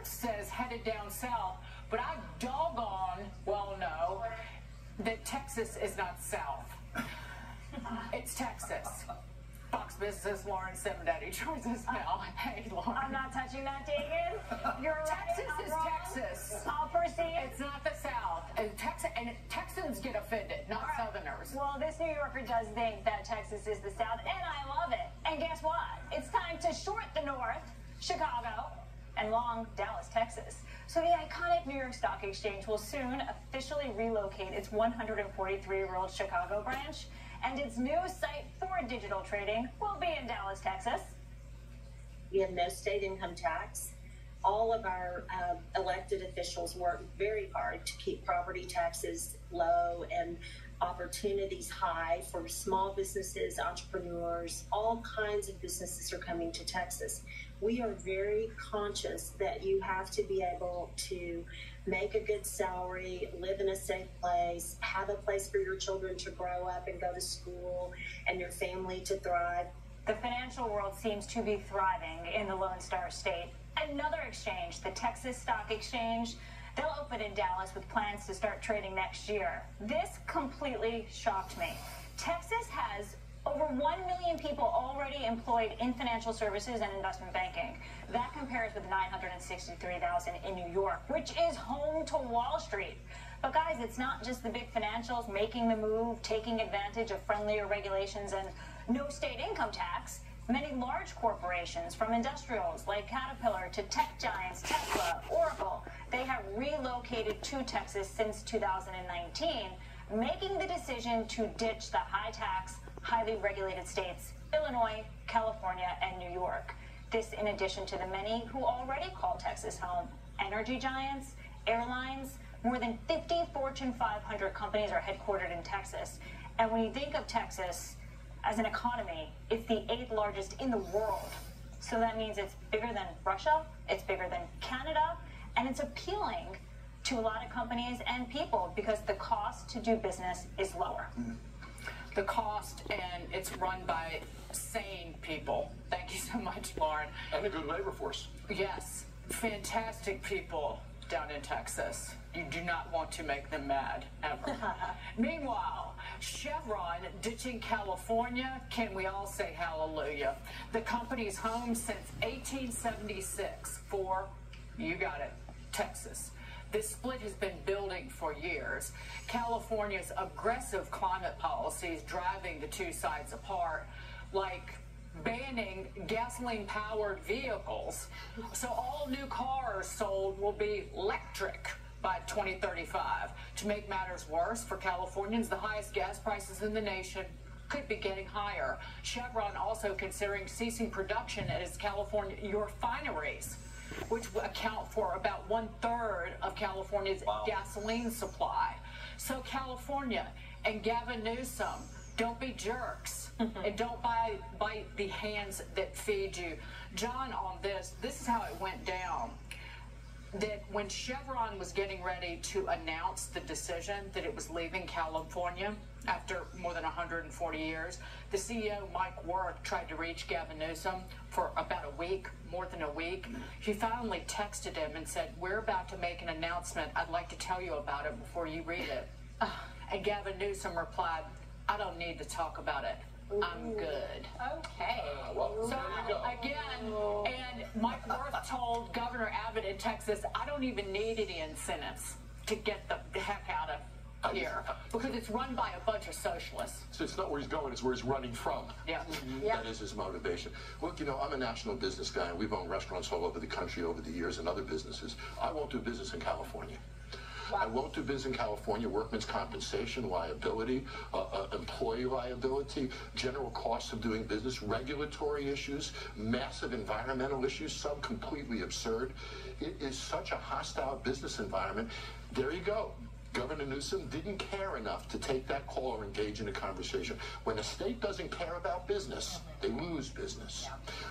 says headed down south, but I doggone well know that Texas is not south. It's Texas. Fox Business, Lauren Simdaddy joins us now. Hey, Lauren. I'm not touching that, Dagan. You're Texas right. is Texas. I'll proceed. It's not the South. And Texans get offended, not Right. Southerners. Well, this New Yorker does think that Texas is the South, and I love it. And guess what? It's time to short the North, Chicago, and long Dallas, Texas. So the iconic New York Stock Exchange will soon officially relocate its 143-year-old Chicago branch, and its new site for digital trading will be in Dallas, Texas. We have no state income tax. All of our elected officials work very hard to keep property taxes low and opportunities high for small businesses, entrepreneurs. All kinds of businesses are coming to Texas. We are very conscious that you have to be able to make a good salary, live in a safe place, have a place for your children to grow up and go to school, and your family to thrive. The financial world seems to be thriving in the Lone Star State. Another exchange, the Texas Stock Exchange, they'll open in Dallas with plans to start trading next year. This completely shocked me. Texas has over 1 million people already employed in financial services and investment banking. That compares with 963,000 in New York, which is home to Wall Street. But guys, it's not just the big financials making the move, taking advantage of friendlier regulations and no state income tax. Many large corporations, from industrials like Caterpillar to tech giants, Tesla, Oracle, they have relocated to Texas since 2019, making the decision to ditch the high-tax, highly regulated states, Illinois, California, and New York. This in addition to the many who already call Texas home. Energy giants, airlines, more than 50 Fortune 500 companies are headquartered in Texas. And when you think of Texas as an economy, it's the 8th largest in the world. So that means it's bigger than Russia, it's bigger than Canada, and it's appealing to a lot of companies and people because the cost to do business is lower. The cost, and it's run by sane people. Thank you so much, Lauren. And a good labor force. Yes, fantastic people down in Texas. You do not want to make them mad, ever. Meanwhile, Chevron ditching California, can we all say hallelujah? The company's home since 1876 for, you got it, Texas. This split has been building for years. California's aggressive climate policies driving the two sides apart, like banning gasoline-powered vehicles. So all new cars sold will be electric by 2035. To make matters worse for Californians, the highest gas prices in the nation could be getting higher. Chevron also considering ceasing production at its California refineries, which account for about 1/3 of California's gasoline supply. So California and Gavin Newsom, don't be jerks and don't bite the hands that feed you. John, on this is how it went down. That when Chevron was getting ready to announce the decision that it was leaving California after more than 140 years, the CEO, Mike Wirth, tried to reach Gavin Newsom for about a week, more than a week. He finally texted him and said, "We're about to make an announcement. I'd like to tell you about it before you read it." And Gavin Newsom replied, "I don't need to talk about it. I'm good." Okay. Well, So there you go. again, and Mike Wirth told Governor Abbott in Texas, "I don't even need any incentives to get the heck out of here because it's run by a bunch of socialists." So it's not where he's going, it's where he's running from. Yeah. That is his motivation. Look, I'm a national business guy, and we've owned restaurants all over the country over the years and other businesses. I won't do business in California. I won't do business in California. Workman's compensation, liability, employee liability, general costs of doing business, regulatory issues, massive environmental issues, some completely absurd. It is such a hostile business environment. There you go. Governor Newsom didn't care enough to take that call or engage in a conversation. When a state doesn't care about business, they lose business.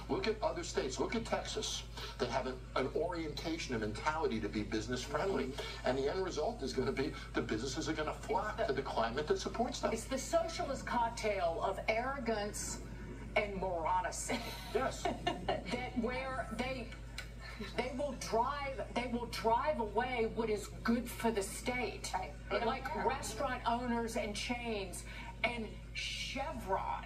Look at other states. Look at Texas. They have an orientation, a mentality to be business friendly. And the end result is going to be the businesses are going to flock to the climate that supports them. It's the socialist cocktail of arrogance and moronicy. Yes. That where they will drive they will drive away what is good for the state. Right. Like restaurant owners and chains and Chevron.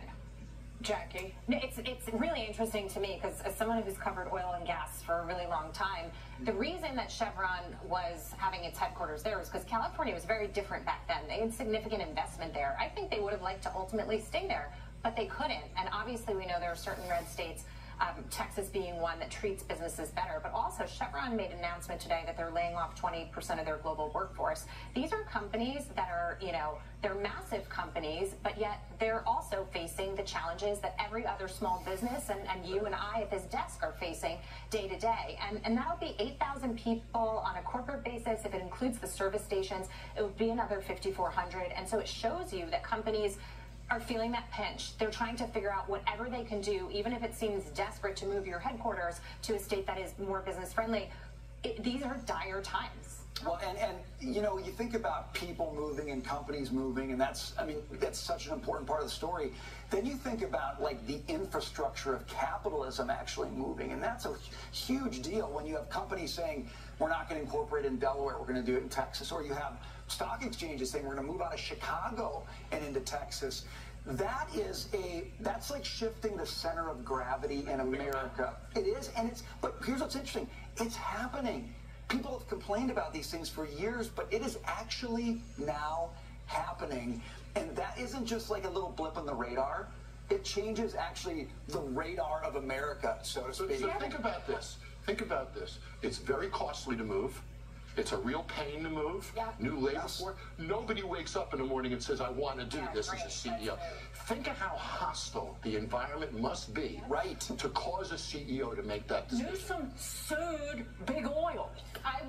Jackie? It's really interesting to me because as someone who's covered oil and gas for a really long time, the reason that Chevron was having its headquarters there was because California was very different back then. They had significant investment there. I think they would have liked to ultimately stay there, but they couldn't. And obviously we know there are certain red states, Texas being one, that treats businesses better. But also Chevron made an announcement today that they're laying off 20% of their global workforce. These are companies that are, they're massive companies, but yet they're also facing the challenges that every other small business and you and I at this desk are facing day to day. And that'll be 8,000 people on a corporate basis. If it includes the service stations, it would be another 5,400. And so it shows you that companies are feeling that pinch. They're trying to figure out whatever they can do, even if it seems desperate to move your headquarters to a state that is more business friendly. These are dire times. Well, and you think about people moving and companies moving, and that's such an important part of the story. Then you think about like the infrastructure of capitalism actually moving, and that's a huge deal when you have companies saying we're not going to incorporate in Delaware, we're going to do it in Texas, or you have stock exchanges saying we're going to move out of Chicago and into Texas. That's like shifting the center of gravity in America. It is, but here's what's interesting. It's happening. People have complained about these things for years, but it is actually now happening. And that isn't just like a little blip on the radar. It changes actually the radar of America, so to speak. So think about this. Think about this. It's very costly to move. It's a real pain to move. Yeah. New labor force. Nobody wakes up in the morning and says, I want to do this as a CEO. Think of how hostile the environment must be to cause a CEO to make that decision. Newsom sued Big Oil. I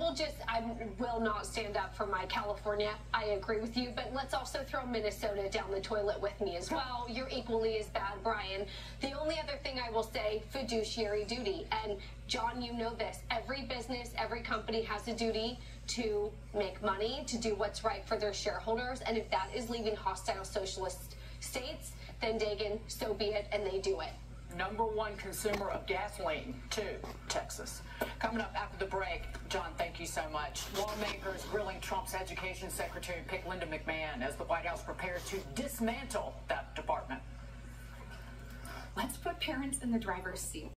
will not stand up for my California. I agree with you, but let's also throw Minnesota down the toilet with me as well. You're equally as bad, Brian. The only other thing I will say, fiduciary duty. And John, you know this. Every business, every company has a duty to make money, to do what's right for their shareholders. And if that is leaving hostile socialist states, then Dagan, so be it, and they do it. #1 consumer of gasoline, too, Texas. Coming up after the break, John, thank you so much. Lawmakers grilling Trump's education secretary, pick Linda McMahon, as the White House prepares to dismantle that department. Let's put parents in the driver's seat.